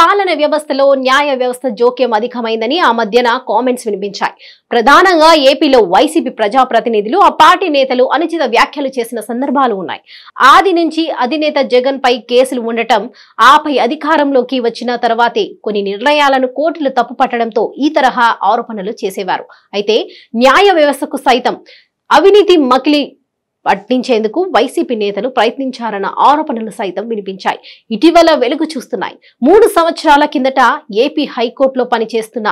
పాలన వ్యవస్థలో న్యాయ వ్యవస్థ జోక్యం అధికమైందని ఆ మధ్యన కామెంట్స్ వినిపించాయి. ప్రధానంగా ఏపీలో వైసీపీ ప్రజాప్రతినిధులు ఆ పార్టీ నేతలు అనుచిత వ్యాఖ్యలు చేసిన సందర్భాలు ఉన్నాయి. ఆది నుంచి అధినేత జగన్ పై కేసులు ఉండటం, ఆపై అధికారంలోకి వచ్చిన తర్వాతే కొన్ని నిర్ణయాలను కోర్టులు తప్పుపట్టడంతో ఈ తరహా ఆరోపణలు చేసేవారు. అయితే న్యాయ వ్యవస్థకు సైతం అవినీతి మకిలి పట్టించేందుకు వైసీపీ నేతలు ప్రయత్నించారన్న ఆరోపణలు సైతం వినిపించాయి. ఇటీవల వెలుగు చూస్తున్నాయి. 3 సంవత్సరాల కిందట ఏపీ హైకోర్టులో పనిచేస్తున్న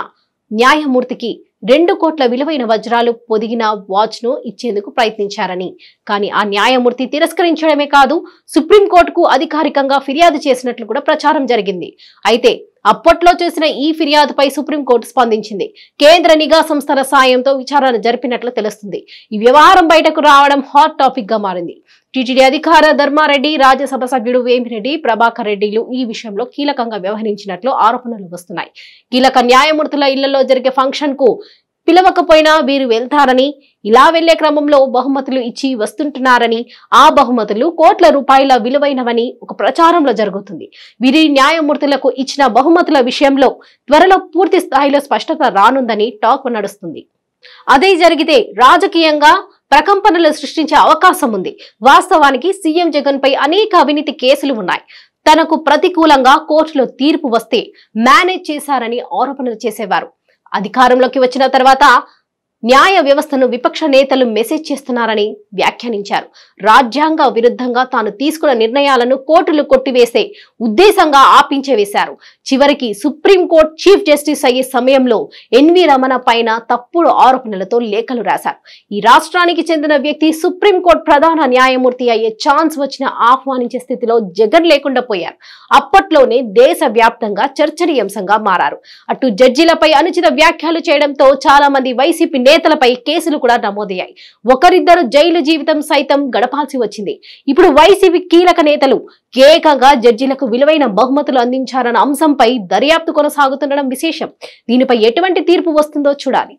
న్యాయమూర్తికి 2 కోట్ల విలువైన వజ్రాలు పొదిగిన వాచ్ ను ఇచ్చేందుకు ప్రయత్నించారని, కానీ ఆ న్యాయమూర్తి తిరస్కరించడమే కాదు, సుప్రీంకోర్టుకు అధికారికంగా ఫిర్యాదు చేసినట్లు కూడా ప్రచారం జరిగింది. అయితే అప్పట్లో చేసిన ఈ ఫిర్యాదుపై సుప్రీంకోర్టు స్పందించింది. కేంద్ర నిఘా సంస్థల సాయంతో విచారణ జరిపినట్లు తెలుస్తుంది. ఈ వ్యవహారం బయటకు రావడం హాట్ టాపిక్ గా మారింది. టీటీడీ అధికార ధర్మారెడ్డి, రాజ్యసభ సభ్యుడు వేమిరెడ్డి ప్రభాకర్ రెడ్డిలు ఈ విషయంలో కీలకంగా వ్యవహరించినట్లు ఆరోపణలు వస్తున్నాయి. కీలక న్యాయమూర్తుల ఇళ్లలో జరిగే ఫంక్షన్ కు పిలవకపోయినా వీరు వెళ్తారని, ఇలా వెళ్లే క్రమంలో బహుమతులు ఇచ్చి వస్తుంటున్నారని, ఆ బహుమతులు కోట్ల రూపాయల విలువైనవని ఒక ప్రచారంలో జరుగుతుంది. వీరి న్యాయమూర్తులకు ఇచ్చిన బహుమతుల విషయంలో త్వరలో పూర్తి స్థాయిలో స్పష్టత రానుందని టాక్ నడుస్తుంది. అదే జరిగితే రాజకీయంగా ప్రకంపనలు సృష్టించే అవకాశం ఉంది. వాస్తవానికి సీఎం జగన్ పై అనేక అవినీతి కేసులు ఉన్నాయి. తనకు ప్రతికూలంగా కోర్టులో తీర్పు వస్తే మేనేజ్ చేశారని ఆరోపణలు చేసేవారు. అధికారంలోకి వచ్చిన తర్వాత న్యాయ వ్యవస్థను విపక్ష నేతలు మెసేజ్ చేస్తున్నారని వ్యాఖ్యానించారు. రాజ్యాంగ విరుద్ధంగా తాను తీసుకున్న నిర్ణయాలను కోర్టులు కొట్టివేసే ఉద్దేశంగా ఆపించవేశారు. చివరికి సుప్రీంకోర్టు చీఫ్ జస్టిస్ అయ్యే సమయంలో ఎన్వి రమణ పైన తప్పుడు ఆరోపణలతో లేఖలు రాశారు. ఈ రాష్ట్రానికి చెందిన వ్యక్తి సుప్రీంకోర్టు ప్రధాన న్యాయమూర్తి అయ్యే ఛాన్స్ వచ్చిన ఆహ్వానించే స్థితిలో జగన్ లేకుండా పోయారు. అప్పట్లోనే దేశ వ్యాప్తంగా చర్చనీయాంశంగా మారారు. అటు జడ్జీలపై అనుచిత వ్యాఖ్యలు చేయడంతో చాలా మంది వైసీపీ నేతలపై కేసులు కూడా నమోదయ్యాయి. ఒకరిద్దరు జైలు జీవితం సైతం గడపాల్సి వచ్చింది. ఇప్పుడు వైసీపీ కీలక నేతలు ఏకంగా జడ్జీలకు విలువైన బహుమతులు అందించారన్న అంశంపై దర్యాప్తు కొనసాగుతుండడం విశేషం. దీనిపై ఎటువంటి తీర్పు వస్తుందో చూడాలి.